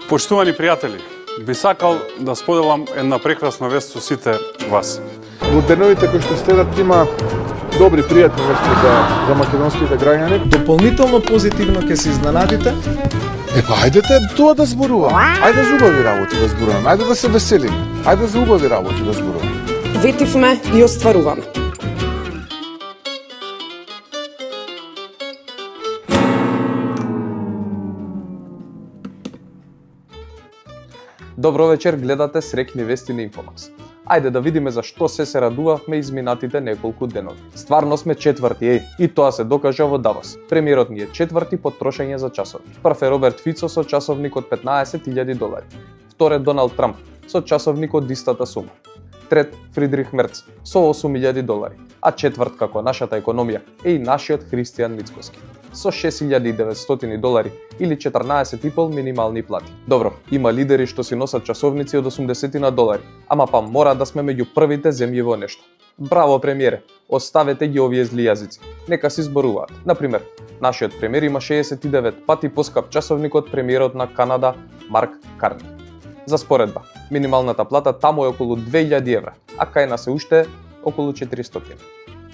Почитувани пријатели, би сакал да споделам една прекрасна вест со сите вас. Во деновите кои што следат има добри пријатни вести за македонските граѓани. Дополнително позитивно ќе се изненадите. Ајдете тоа да зборуваме. Ајде за убави работи да зборуваме. Ајде да се веселиме. Ајде за убави работи да зборуваме. Ветивме и остваруваме. Добро вечер, гледате Среќни вести на Инфомакс. Ајде да видиме за што се радувавме изминатите неколку денови. Стварно сме четврти, и тоа се докажа во Давос. Премиерот ни е четврти по трошење за часови. Прв е Роберт Фицо со часовник од $15,000. Втор е Доналд Трамп со часовник од истата сума. Трет Фридрих Мерц со $8,000, а четврт како нашата економија е и нашиот Христијан Мицкоски со $6,900 или 14,5 минимални плати. Добро, има лидери што си носат часовници од $80, ама па мора да сме меѓу првите земји во нешто. Браво премиере, оставете ги овие зли јазици, нека си зборуваат. Например, нашиот премиер има 69 пати поскап часовник од премиерот на Канада Марк Карни. За споредба, минималната плата таму е околу €2,000, а кај нас е уште околу 400.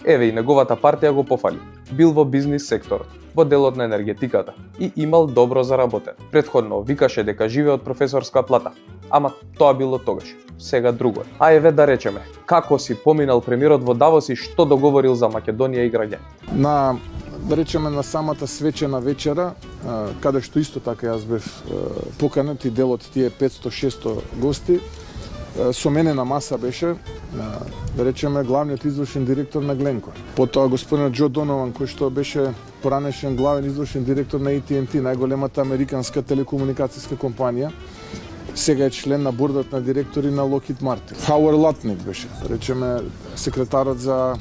Еве и неговата партија го пофали. Бил во бизнис секторот, во делот на енергетиката и имал добро заработен. Претходно викаше дека живее од професорска плата, ама тоа било тогаш. Сега друго е. А еве да речеме, како си поминал премиерот во Давос и што договорил за Македонија и граѓаните. Да речеме на самата свечена вечера, каде што исто така јас бев поканет и дел од тие 500-600 гости, со мене на маса беше, да речеме, главниот извршен директор на Гленкор. Потоа господинот Џо Донован, кој што беше поранешен главен извршен директор на AT&T, најголемата американска телекомуникацијска компанија, сега е член на бордот на директори на Lockheed Martin. Хауер Латник беше, да речеме, секретарот за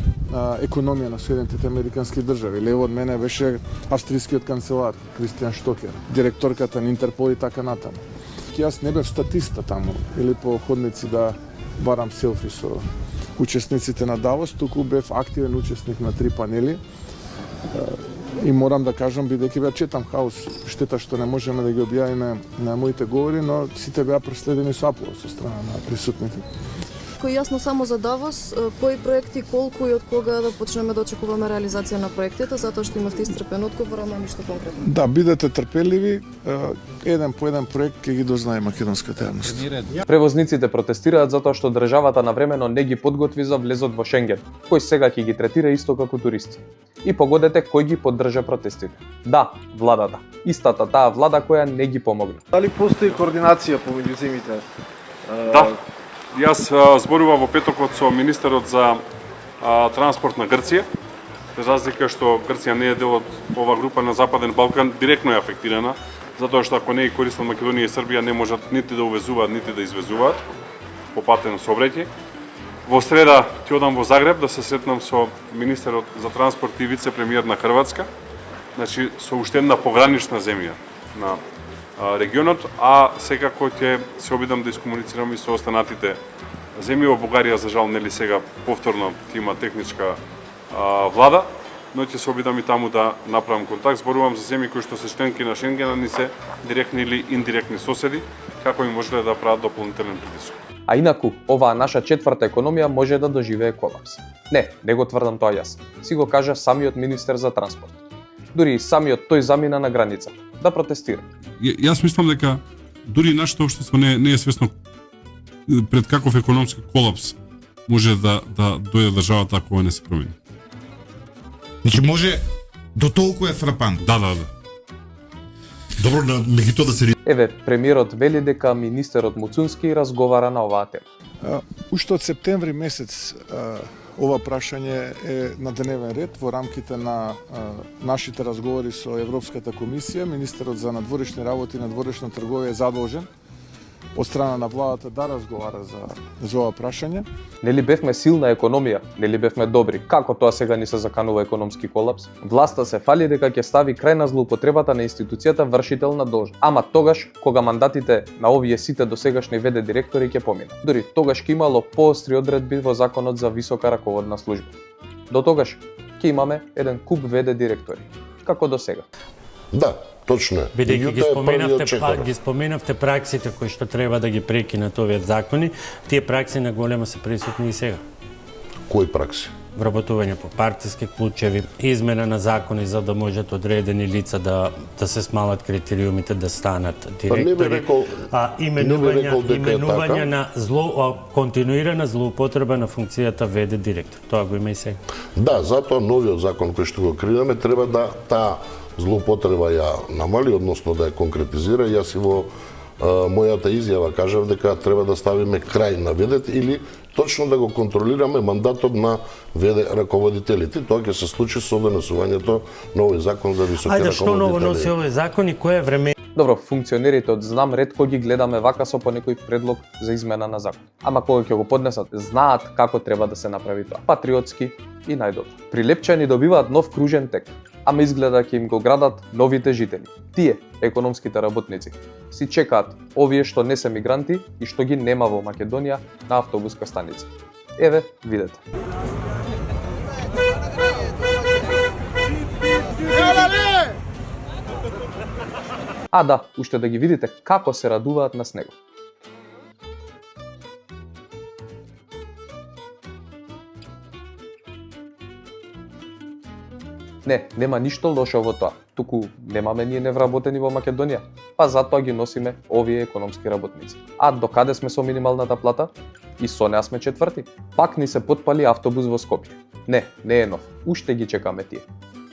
економија на Соединетите американски држави. Лево од мене беше австријскиот канцелар Кристијан Штокер, директорката на Интерпол и така натаму. Јас не бев статиста таму или по ходници да барам селфи со учесниците на Давос, туку бев активен учесник на 3 панели. И морам да кажам, бидејќи беа четам хаос, штета што не можеме да ги објавиме на моите говори, но сите беа проследени со аплауз со страна на присутните. Кој јасно само за Давос, кои проекти, колку и од кога да почнеме да очекуваме реализација на проектите, затоа што имавте истрпен одговор, ама ништо конкретно. Да, бидете трпеливи, еден по еден проект ќе ги дознае македонската јавност. Превозниците протестираат затоа што државата навремено не ги подготви за влезот во Шенген, кој сега ќе ги третира исто како туристи. И погодете кој ги поддржа протестите. Да, владата. Истата таа влада која не ги помогна. Дали постои координација помеѓу земјите? Да. Јас зборував во петокот со министерот за транспорт на Грција, без разлика што Грција не е дел од ова група на Западен Балкан, директно е афектирана, затоа што ако не ги користат Македонија и Србија не можат нити да увезуваат, нити да извезуваат по патен сообраќај. Во среда ќе одам во Загреб да се сретнам со министерот за транспорт и вице-премиер на Хрватска, значи со уште една погранична земја на регионот, а секако ќе се обидам да искомуницирам и со останатите земји. Во Бугарија, за жал, нели сега повторно има техничка влада, но ќе се обидам и таму да направам контакт. Зборувам за земји кои што се членки на Шенгена, ни се директни или индиректни соседи, како и можеле да прават дополнителен притисок. А инаку, оваа наша четврта економија може да доживее колапс. Не го тврдам тоа јас. Си го кажа самиот министер за транспорт. Дури и самиот тој замина на граница да протестира. Јас мислам дека дури нашето општество не е свесно пред каков економски колапс може да дојде државата ако ова не се промени. Значи може до толку е фрапантно. Да. Добро, меѓу тоа да се... Еве, премиерот вели дека министерот Муцунски разговара на оваа тема. Уште од септември месец ова прашање е на дневен ред во рамките на нашите разговори со Европската комисија. Министерот за надворешни работи и надворешна трговија е задолжен од страна на владата да разговара за ова прашање. Нели бевме силна економија, нели бевме добри, како тоа сега ни се заканува економски колапс? Власта се фали дека ќе стави крај на злоупотребата на институцијата вршител на должност. Ама тогаш, кога мандатите на овие сите досегашни ВД директори ќе поминат. Дури тогаш ќе имало поостри одредби во законот за висока раководна служба. До тогаш ќе имаме еден куп ВД директори, како до сега. Да, точно е. Бидејќи ги Меѓутоа, првиот споменавте, чекор. ги споменавте праксите кои што треба да ги прекинат овие закони, тие пракси на големо се присутни и сега. Кои пракси? Вработување по партиски клучеви, измена на закони за да можат одредени лица да се смалат критериумите да станат директори, именување на континуирана злоупотреба на функцијата ВД директор. Тоа го има и сега. Да, затоа новиот закон кој што го креираме треба да таа злоупотреба ја намали, односно да ја конкретизира. Јас и во мојата изјава кажав дека треба да ставиме крај на ВД или точно да го контролираме мандатот на ВД раководителите. Тоа ќе се случи со донесувањето на овој закон за високи Ајде, раководители. што ново носи овој закон и кој е време? Добро, функционерите од Знам ретко ги гледаме вака со по некој предлог за измена на закон. Ама кога ќе го поднесат, знаат како треба да се направи тоа. Патриотски и најдобро. Прилепчани добиваат нов кружен тек, ама изгледа ќе им го градат новите жители. Тие, економските работници, си чекаат овие што не се мигранти и што ги нема во Македонија на автобуска станица. Еве, видете. А да, уште да ги видите како се радуваат на снегот. Не, нема ништо лошо во тоа, туку немаме ние невработени во Македонија, па затоа ги носиме овие економски работници. А докаде сме со минималната плата? И со неа сме четврти. Пак ни се потпали автобус во Скопје. Не е нов, уште ги чекаме тие.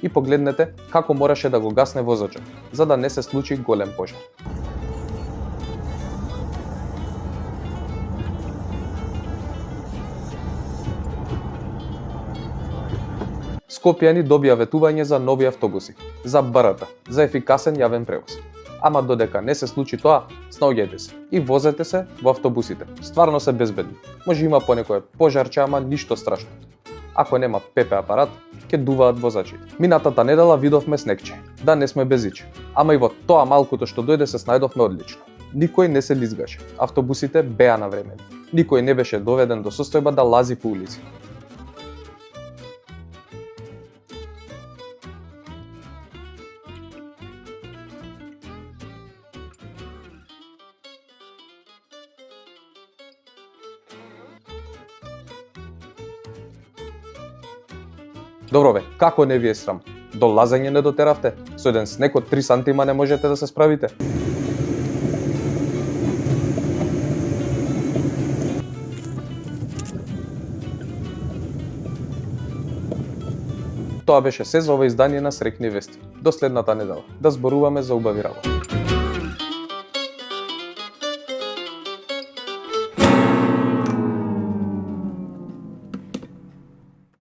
И погледнете како мораше да го гасне возачот, за да не се случи голем пожар. Скопјани добија ветување за нови автобуси, за БРТ, за ефикасен јавен превоз. Ама додека не се случи тоа, снаоѓајте се и возете се во автобусите. Стварно се безбедни. Може има понекој пожарче, ама ништо страшно. Ако нема ПП апарат, ќе дуваат возачите. Минатата недела видовме снегче, да не сме безичи. Ама и во тоа малкото што дојде се снајдовме одлично. Никој не се лизгаше, автобусите беа навремени. Никој не беше доведен до состојба да лази по улици. Добро бе, како не ви е срам? До лазање не дотеравте? Со еден снег од 3 сантима не можете да се справите? Тоа беше се за ова издание на Срекни вести. До следната недела. Да зборуваме за убави работи.